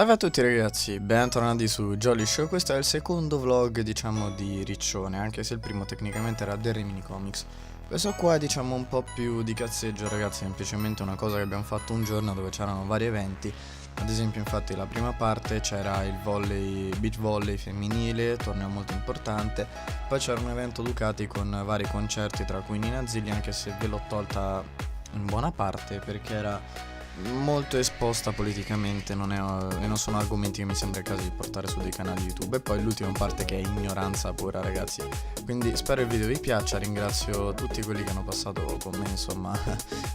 Salve a tutti ragazzi, bentornati su Jolly Show. Questo è il secondo vlog diciamo di Riccione, anche se il primo tecnicamente era del Rimini Comics. Questo qua è diciamo un po' più di cazzeggio ragazzi, semplicemente una cosa che abbiamo fatto un giorno dove c'erano vari eventi. Ad esempio infatti la prima parte c'era il beach volley femminile, torneo molto importante. Poi c'era un evento Ducati con vari concerti tra cui Nina Zilli, anche se ve l'ho tolta in buona parte perché era molto esposta politicamente, e non sono argomenti che mi sembra il caso di portare su dei canali YouTube. E poi l'ultima parte che è ignoranza pura ragazzi. Quindi spero il video vi piaccia, ringrazio tutti quelli che hanno passato con me insomma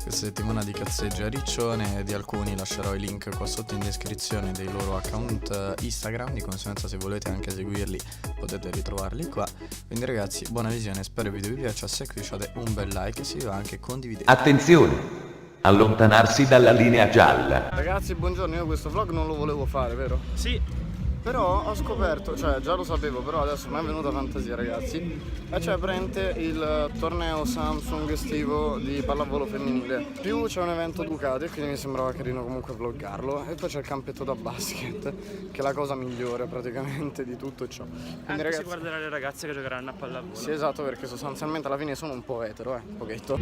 questa settimana di cazzeggio a Riccione. Di alcuni lascerò i link qua sotto in descrizione dei loro account Instagram, di conseguenza se volete anche seguirli potete ritrovarli qua. Quindi ragazzi buona visione, spero il video vi piaccia, se lasciate un bel like e se vi va anche condividete. Attenzione! Allontanarsi dalla linea gialla. Ragazzi buongiorno, io questo vlog non lo volevo fare, vero? Sì. Però ho scoperto, cioè già lo sapevo, però adesso mi è venuta fantasia ragazzi. E c'è presente il torneo Samsung estivo di pallavolo femminile. Più c'è un evento Ducati, quindi mi sembrava carino comunque vloggarlo. E poi c'è il campetto da basket, che è la cosa migliore praticamente di tutto ciò. Quindi Anche ragazzi, si guarderà le ragazze che giocheranno a pallavolo. sì esatto, perché sostanzialmente alla fine sono un po' etero, un pochetto.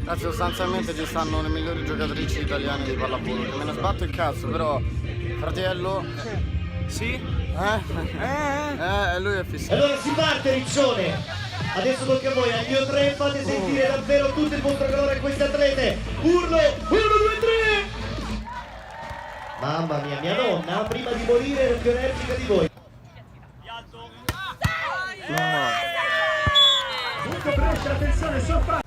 Ragazzi sostanzialmente ci stanno le migliori giocatrici italiane di pallavolo. Che me ne sbatto il cazzo, però fratello... Sì? Lui è fissato. Allora si parte Riccione, adesso tocca a voi, al mio 3 fate sentire davvero tutto il vostro calore a queste atlete. Urlo, 1, 2, 3. Mamma mia nonna prima di morire era più energica di voi. Punto Brescia, attenzione, sorpresa.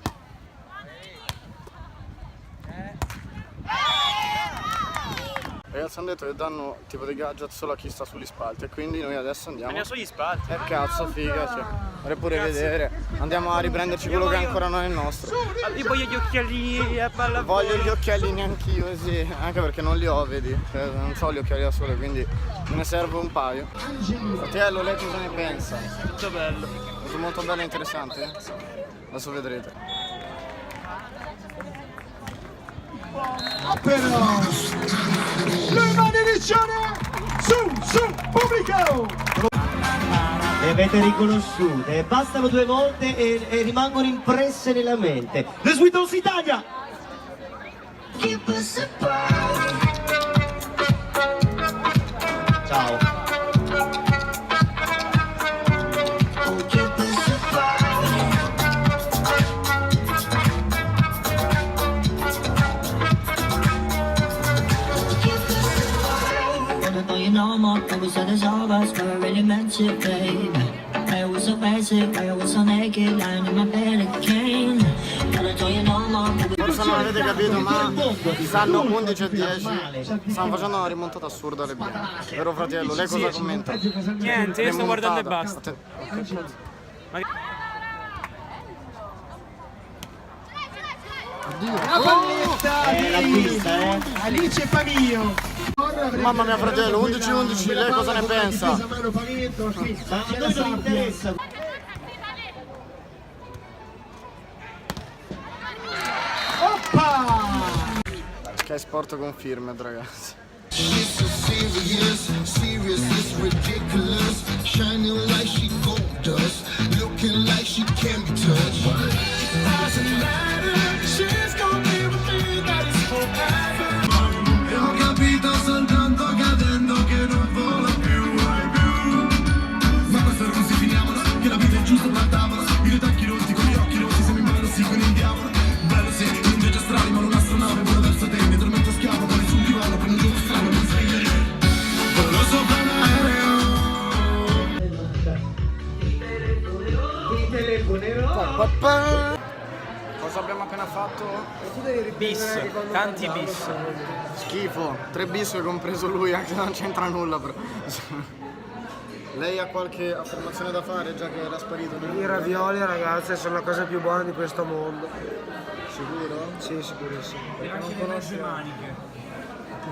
Ragazzi hanno detto che danno tipo dei gadget solo a chi sta sugli spalti e quindi noi adesso andiamo. Andiamo sugli spalti. Cazzo figa, cioè. Vorrei pure vedere. Andiamo a riprenderci quello che ancora non è il nostro. Io voglio gli occhialini a pallavolo. Voglio gli occhialini anch'io, sì. Anche perché non li ho, vedi. Cioè, non ho gli occhiali da sole, quindi me ne serve un paio. Fratello, lei cosa ne pensa? Tutto bello. Molto molto bello e interessante. Adesso vedrete. Però le mani Riccione, su, pubblico! Le avete riconosciute, bastano 2 volte e rimangono impresse nella mente. The Sweet House Italia! Ciao! You know more, I was at the Zara, but I really meant it, babe. I was so basic, I was so naked, lying in my bed again. But I told you no more. Forse non avete capito, ma stanno 11 e 10. Stanno facendo una rimontata assurda alle bianche. Vero fratello, lei cosa commenta? Niente, io sto guardando e basta. La palletta di Alice Pamio! Mamma mia fratello, 11-11, lei cosa ne pensa? Ma a noi non interessa! Oppa! Che sport con firme ragazzi. She's so serious, it's ridiculous. Shining like she gold dust, looking like she can be touched. Doesn't matter, she's gonna be with me, that is forever. Ho capito soltanto cadendo che non vola più, ma questa non si finiamola, che la vita è giusta da tavola. I tuoi tacchi rotti con gli occhi rossi, se mi bello sì con il diavolo. Bello sì, un viaggio astrale ma non un'astronave, volo verso te, mi tormento schiavo, poi sul divano, per un giorno strano, non svegliare. Volo sopra l'aereo. Il telefonerò! Cosa abbiamo appena fatto? Bis, tanti bis. Schifo, 3 bis che ho compreso lui, anche se non c'entra nulla però. Lei ha qualche affermazione da fare già che era sparito? I ravioli ragazzi sono la cosa più buona di questo mondo. Sicuro? Sì, sicurissimo.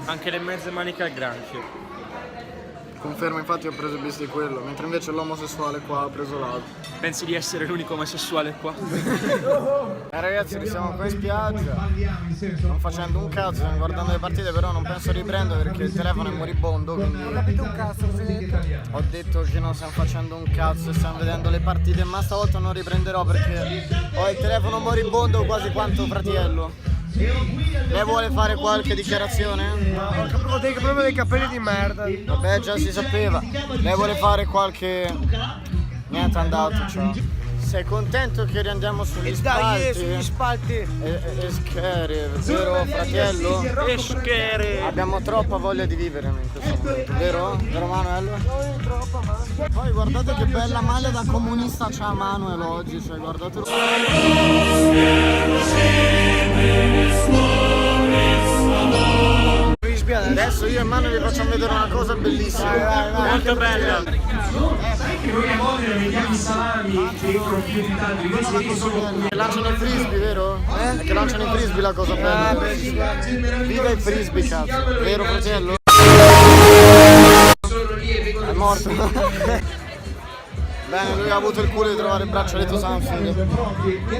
Anche le mezze maniche al granchio. Confermo, infatti ho preso il bis di quello, mentre invece l'omosessuale qua ha preso l'altro. Pensi di essere l'unico omosessuale qua? Ragazzi, siamo qua in spiaggia, non facendo un cazzo, stiamo guardando le partite, però non penso di riprendere perché il telefono è moribondo, quindi ho detto che non stiamo facendo un cazzo e stiamo vedendo le partite, ma stavolta non riprenderò perché ho il telefono moribondo quasi quanto fratello. Lei vuole fare qualche dichiarazione? Ho proprio dei capelli di merda. Vabbè, già si sapeva. Lei vuole fare qualche... Niente, andato, ciao. Sei contento che riandiamo sugli spalti? E schere, vero fratello? E schere! Abbiamo troppa voglia di vivere in questo momento, vero? Vero Manuel? Poi guardate che bella maglia da comunista c'ha Manuel oggi, cioè guardatelo. Adesso io e Manuel vi facciamo vedere una cosa bellissima. Molto bella! Noi a volte vediamo i salami che con più di tanti questi sono Che lanciano i frisbee, vero? È che lanciano i frisbee la cosa bella. Viva i frisbee, cazzo. Vero fratello? È morto. Bene, lui ha avuto il culo di trovare il braccialetto Samsung.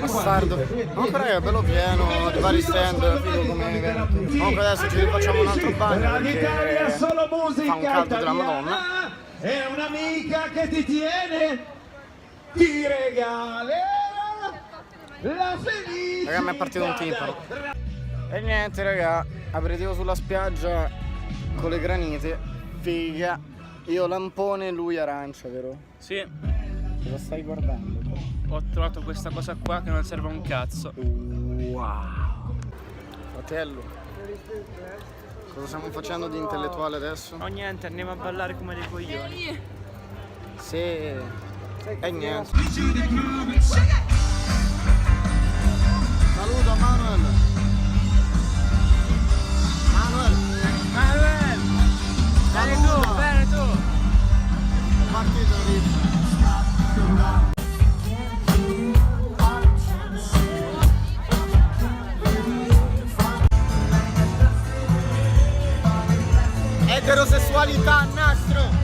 Bastardo. Comunque raga, è bello pieno di vari stand, figo come evento. Comunque adesso ci rifacciamo un altro bagno perché solo musica fa un caldo della Madonna. È un'amica che ti tiene, ti regalerà la felicità. Raga, mi è partito un timpano. E niente raga, aperitivo sulla spiaggia con le granite. Figa. Io lampone e lui arancia, vero? Sì, Cosa stai guardando? ho trovato questa cosa qua che non serve a un cazzo. Wow. Fratello, cosa stiamo facendo di intellettuale adesso? Oh niente, andiamo a ballare come dei coglioni. Sì. E niente. Saluto Manuel. Manuel! Bene tu, bene tu! Partito lì. Eterosessualità nastro.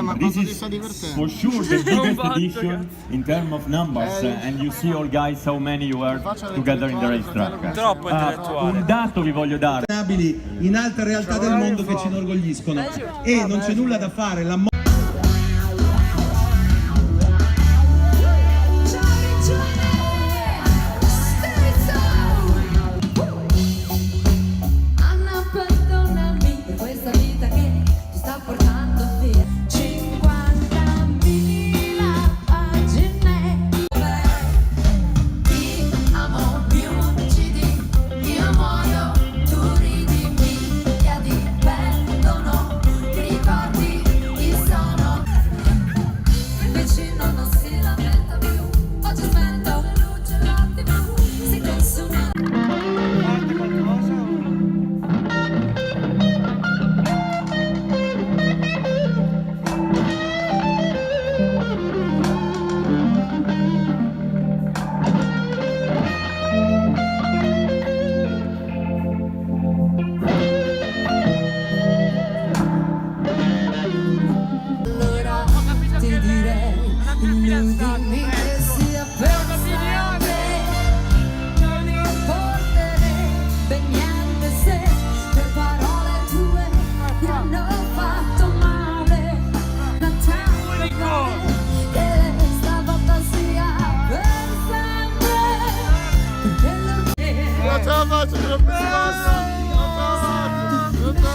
Ma quanto ti sta divertendo? For sure the biggest edition in terms of numbers and you see all guys how many you are together in the racetrack. Troppo intellettuale. Un dato vi voglio dare. In altre realtà del mondo che ci inorgogliscono e non c'è nulla da fare. La Anna, perdonami per questa vita che ti sta portando via. 50.000 pagine. Ti amo, mi uccidi, io muoio, tu ridi, mi chiedi perdono, ti ricordi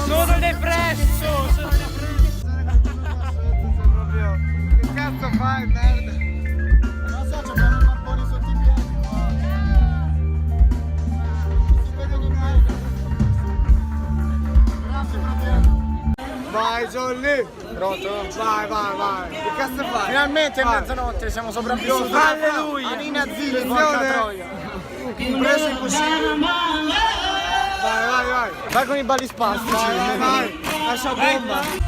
Sono depresso! Che cazzo fai, merda? Non so, c'abbiamo i mapponi sotto i piedi qua. Non si vede nemmeno. Grazie, fratello. Vai Jolly! Pronto? Vai, vai, vai! Che cazzo fai? Finalmente è Vai. mezzanotte, siamo sopravvissuti. Alleluia! Anina Zilli, Attenzione. porca troia. Impreso impossibile. Vai, vai, vai! Vai con i balli spastici. Vai, vai! Lascia bomba!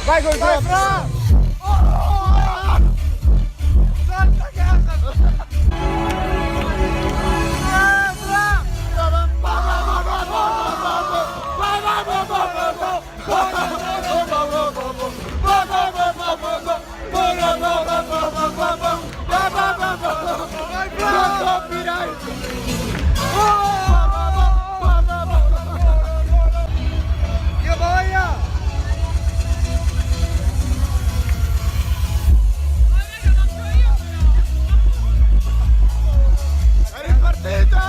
Vai col Vai, drop. Fra! Salta casa! Io voglio! È ripartita!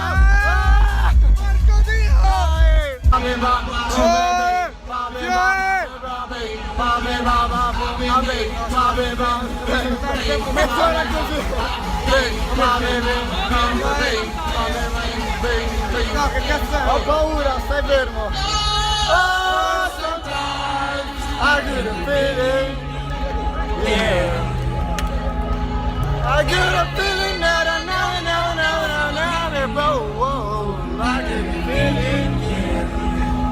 Porco Dio! Mettola così! No, che cazzo è? Ho paura, stai fermo. Oh, sometimes I get a feeling, yeah. I get a feeling that I know, whoa, I get a feeling, yeah.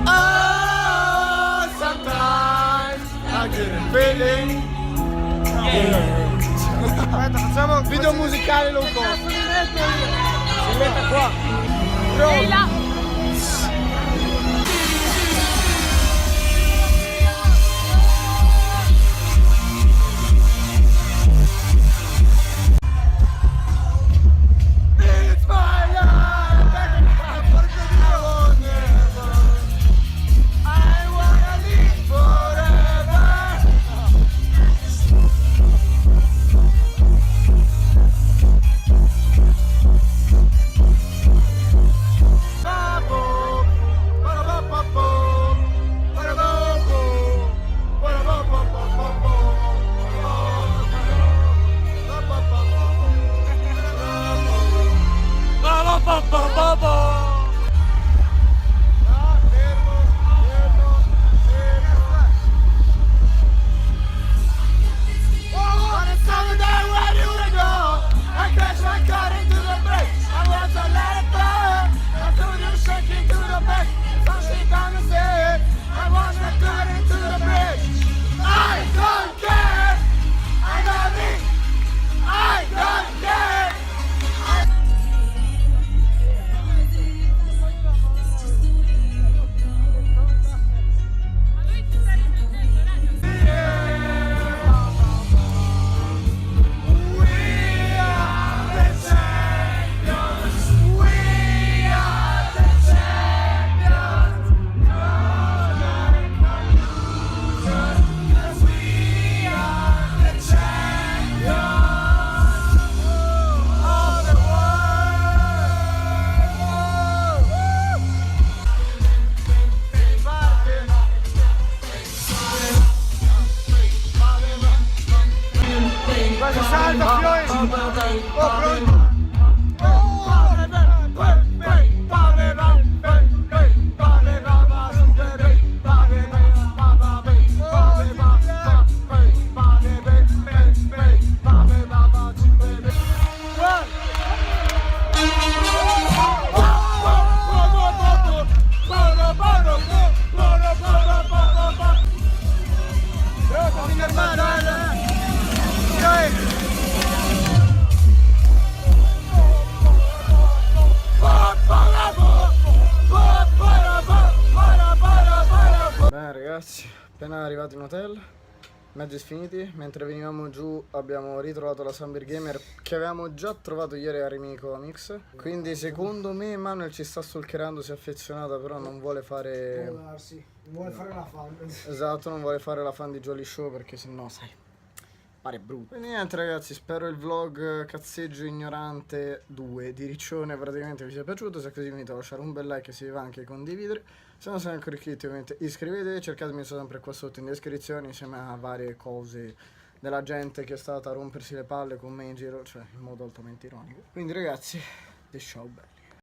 Oh, sometimes I get a feeling, yeah. Aspetta, facciamo Video musicale low cost. Si mette qua. Ehi là! It's my life, porco Dio, I wanna live forever. Vai! Salta, Fiori! Oh, pronto! Bene ragazzi, appena arrivati in hotel, mezzi sfiniti, mentre venivamo giù abbiamo ritrovato la Sunbeard Gamer che avevamo già trovato ieri a Rimini Comics. Quindi secondo me Manuel ci sta stalkerando, si è affezionata, però non vuole fare... Non vuole fare la fan. Esatto, non vuole fare la fan di Jolly Show perché sennò, sai, pare brutto. Quindi niente ragazzi, spero il vlog cazzeggio ignorante 2 di Riccione praticamente vi sia piaciuto. Se è così vi invito a lasciare un bel like e se vi va anche condividere. Se non siete ancora iscritti ovviamente iscrivetevi, cercatemi sempre qua sotto in descrizione insieme a varie cose della gente che è stata a rompersi le palle con me in giro, cioè in modo altamente ironico. Quindi ragazzi, ciao bello.